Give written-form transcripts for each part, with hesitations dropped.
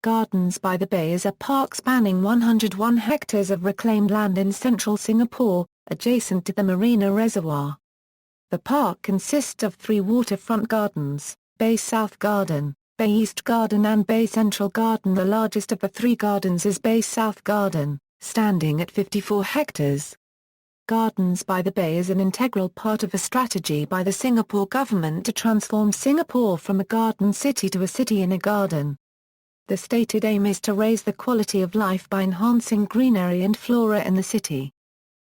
Gardens by the Bay is a park spanning 101 hectares of reclaimed land in central Singapore, adjacent to the Marina Reservoir. The park consists of 3 waterfront gardens, Bay South Garden, Bay East Garden and Bay Central Garden. The largest of the 3 gardens is Bay South Garden, standing at 54 hectares. Gardens by the Bay is an integral part of a strategy by the Singapore government to transform Singapore from a garden city to a city in a garden. The stated aim is to raise the quality of life by enhancing greenery and flora in the city.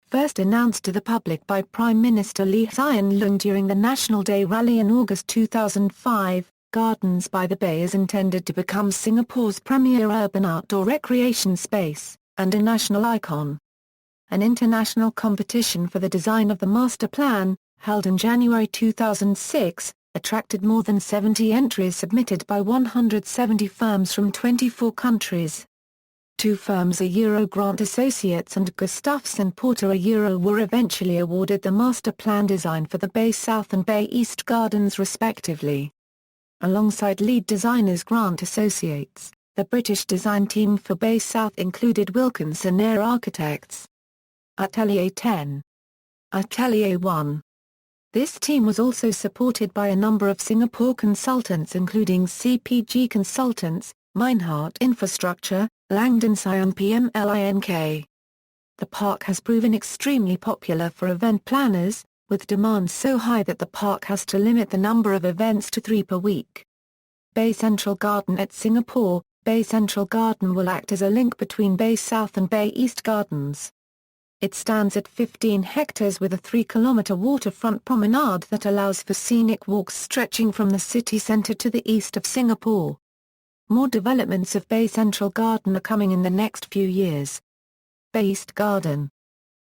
First announced to the public by Prime Minister Lee Hsien Loong during the National Day rally in August 2005, Gardens by the Bay is intended to become Singapore's premier urban outdoor recreation space, and a national icon. An international competition for the design of the master plan, held in January 2006, attracted more than 70 entries submitted by 170 firms from 24 countries. 2 firms, Grant Associates and Gustafson Porter were eventually awarded the master plan design for the Bay South and Bay East Gardens respectively. Alongside lead designers Grant Associates, the British design team for Bay South included Wilkinson Eyre Architects. Atelier 10. Atelier 1. This team was also supported by a number of Singapore consultants including CPG Consultants, Meinhardt Infrastructure, Langdon Sion PMLINK. The park has proven extremely popular for event planners, with demand so high that the park has to limit the number of events to 3 per week. Bay Central Garden at Singapore. Bay Central Garden will act as a link between Bay South and Bay East Gardens. It stands at 15 hectares with a 3-kilometre waterfront promenade that allows for scenic walks stretching from the city centre to the east of Singapore. More developments of Bay Central Garden are coming in the next few years. Bay East Garden.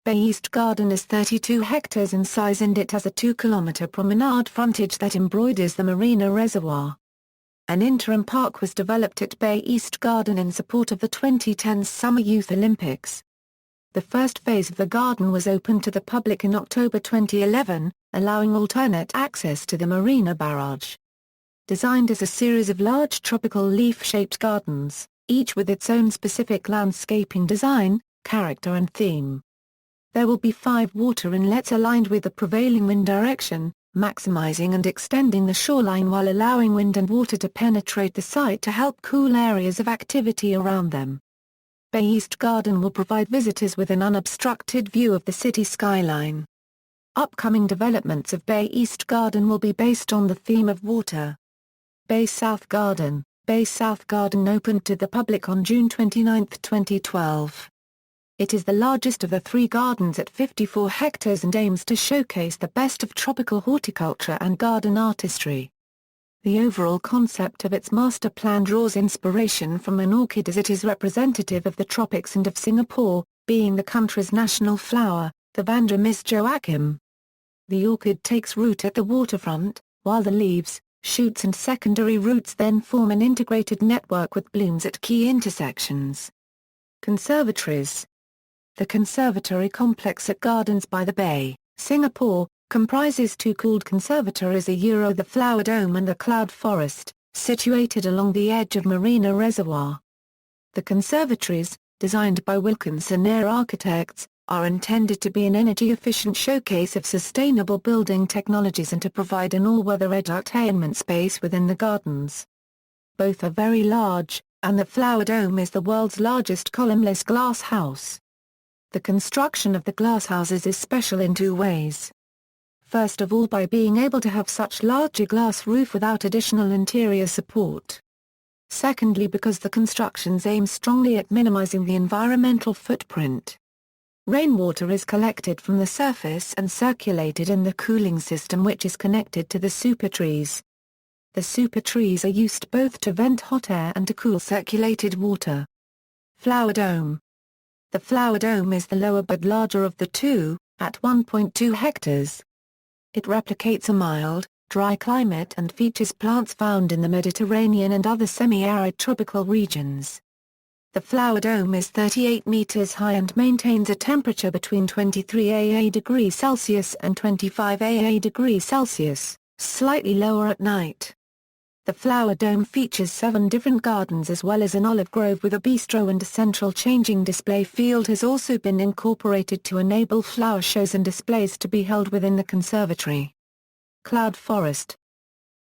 Bay East Garden is 32 hectares in size and it has a 2-kilometre promenade frontage that embroiders the Marina Reservoir. An interim park was developed at Bay East Garden in support of the 2010 Summer Youth Olympics. The first phase of the garden was opened to the public in October 2011, allowing alternate access to the Marina Barrage. Designed as a series of large tropical leaf-shaped gardens, each with its own specific landscaping design, character and theme. There will be 5 water inlets aligned with the prevailing wind direction, maximizing and extending the shoreline while allowing wind and water to penetrate the site to help cool areas of activity around them. Bay East Garden will provide visitors with an unobstructed view of the city skyline. Upcoming developments of Bay East Garden will be based on the theme of water. Bay South Garden. Bay South Garden opened to the public on June 29, 2012. It is the largest of the 3 gardens at 54 hectares and aims to showcase the best of tropical horticulture and garden artistry. The overall concept of its master plan draws inspiration from an orchid as it is representative of the tropics and of Singapore, being the country's national flower, the Vanda Miss Joachim. The orchid takes root at the waterfront, while the leaves, shoots and secondary roots then form an integrated network with blooms at key intersections. Conservatories. The conservatory complex at Gardens by the Bay, Singapore, comprises 2 cooled conservatories, the Flower Dome and the Cloud Forest, situated along the edge of Marina Reservoir. The conservatories, designed by Wilkinson Eyre Architects, are intended to be an energy-efficient showcase of sustainable building technologies and to provide an all-weather entertainment space within the gardens. Both are very large, and the Flower Dome is the world's largest columnless glass house. The construction of the glasshouses is special in 2 ways. First of all, by being able to have such large glass roof without additional interior support. Secondly, because the constructions aim strongly at minimizing the environmental footprint. Rainwater is collected from the surface and circulated in the cooling system which is connected to the super trees. The super trees are used both to vent hot air and to cool circulated water. Flower Dome. The Flower Dome is the lower but larger of the 2, at 1.2 hectares. It replicates a mild, dry climate and features plants found in the Mediterranean and other semi-arid tropical regions. The Flower Dome is 38 meters high and maintains a temperature between 23 degrees Celsius and 25 degrees Celsius, slightly lower at night. The flower dome features 7 different gardens as well as an olive grove with a bistro, and a central changing display field has also been incorporated to enable flower shows and displays to be held within the conservatory. Cloud forest.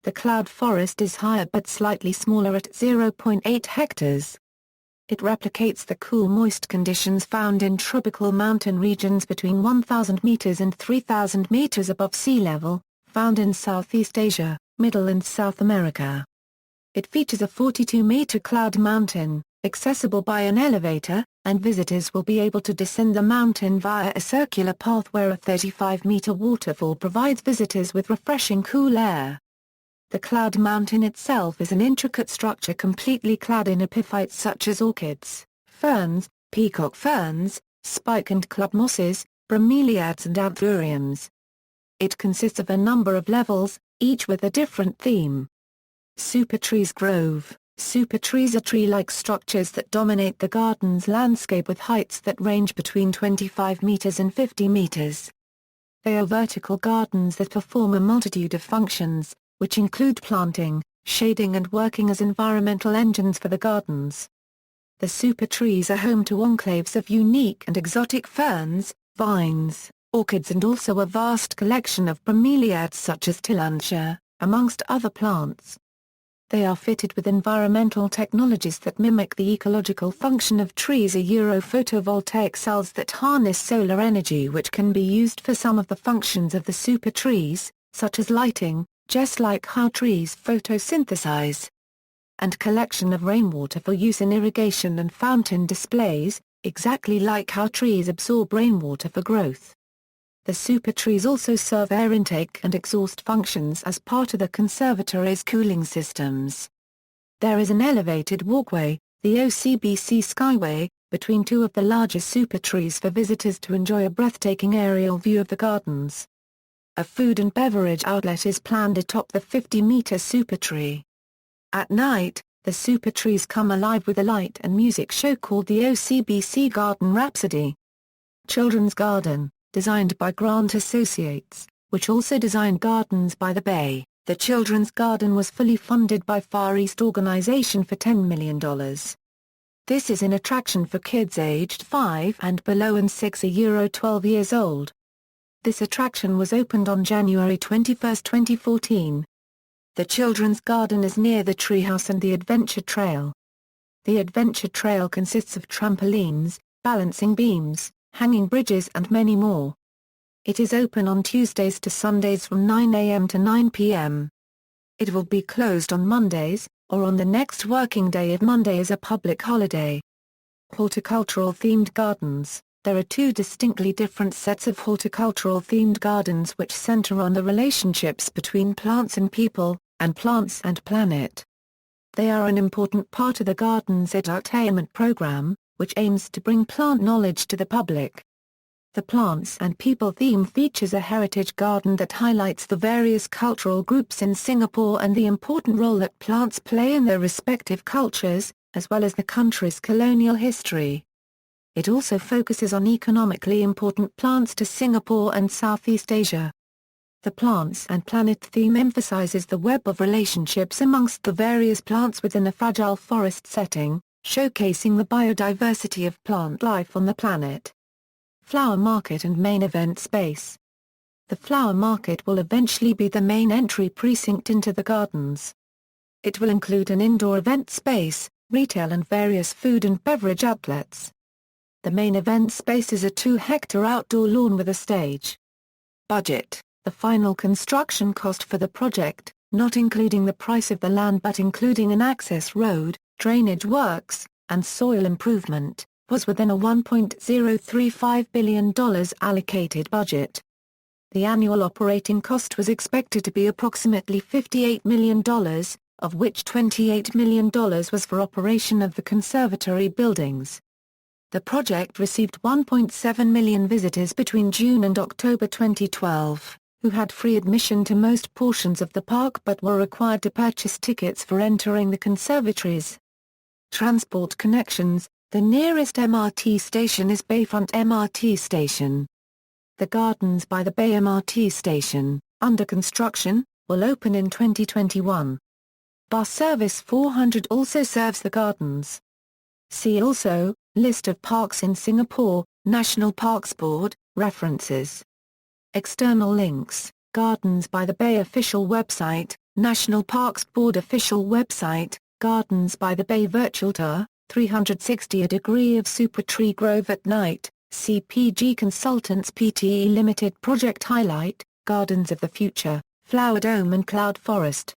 The cloud forest is higher but slightly smaller at 0.8 hectares. It replicates the cool moist conditions found in tropical mountain regions between 1,000 meters and 3,000 meters above sea level, found in Southeast Asia, Middle and South America. It features a 42-meter cloud mountain, accessible by an elevator, and visitors will be able to descend the mountain via a circular path where a 35-meter waterfall provides visitors with refreshing cool air. The cloud mountain itself is an intricate structure completely clad in epiphytes such as orchids, ferns, peacock ferns, spike and club mosses, bromeliads and anthuriums. It consists of a number of levels, each with a different theme. Super Trees Grove. Super trees are tree-like structures that dominate the garden's landscape with heights that range between 25 meters and 50 meters. They are vertical gardens that perform a multitude of functions, which include planting, shading and working as environmental engines for the gardens. The super trees are home to enclaves of unique and exotic ferns, vines, orchids and also a vast collection of bromeliads such as tillandsia, amongst other plants. They are fitted with environmental technologies that mimic the ecological function of trees, photovoltaic cells that harness solar energy which can be used for some of the functions of the super trees, such as lighting, just like how trees photosynthesize, and collection of rainwater for use in irrigation and fountain displays, exactly like how trees absorb rainwater for growth. The super trees also serve air intake and exhaust functions as part of the conservatory's cooling systems. There is an elevated walkway, the OCBC Skyway, between 2 of the largest super trees for visitors to enjoy a breathtaking aerial view of the gardens. A food and beverage outlet is planned atop the 50-meter super tree. At night, the super trees come alive with a light and music show called the OCBC Garden Rhapsody. Children's Garden. Designed by Grant Associates, which also designed Gardens by the Bay, the Children's Garden was fully funded by Far East Organization for $10 million. This is an attraction for kids aged 5 and below and 6 12 years old. This attraction was opened on January 21, 2014. The Children's Garden is near the Treehouse and the Adventure Trail. The Adventure Trail consists of trampolines, balancing beams, hanging bridges and many more. It is open on Tuesdays to Sundays from 9 a.m. to 9 p.m. It will be closed on Mondays, or on the next working day if Monday is a public holiday. Horticultural-themed gardens. There are 2 distinctly different sets of horticultural-themed gardens which center on the relationships between plants and people, and plants and planet. They are an important part of the garden's edutainment program, which aims to bring plant knowledge to the public. The Plants and People theme features a heritage garden that highlights the various cultural groups in Singapore and the important role that plants play in their respective cultures, as well as the country's colonial history. It also focuses on economically important plants to Singapore and Southeast Asia. The Plants and Planet theme emphasizes the web of relationships amongst the various plants within a fragile forest setting, showcasing the biodiversity of plant life on the planet. Flower Market and Main Event Space. The Flower Market will eventually be the main entry precinct into the gardens. It will include an indoor event space, retail and various food and beverage outlets. The main event space is a 2-hectare outdoor lawn with a stage. Budget. The final construction cost for the project, not including the price of the land but including an access road, drainage works, and soil improvement, was within a $1.035 billion allocated budget. The annual operating cost was expected to be approximately $58 million, of which $28 million was for operation of the conservatory buildings. The project received 1.7 million visitors between June and October 2012, who had free admission to most portions of the park but were required to purchase tickets for entering the conservatories. Transport connections. The nearest MRT station is Bayfront MRT Station. The Gardens by the Bay MRT Station, under construction, will open in 2021. Bus service 400 also serves the gardens. See also, List of parks in Singapore, National Parks Board, references. External links, Gardens by the Bay official website, National Parks Board official website, Gardens by the Bay virtual tour, 360 A degree of super tree grove at night, CPG Consultants Pte Limited project highlight, Gardens of the Future, Flower Dome and Cloud Forest.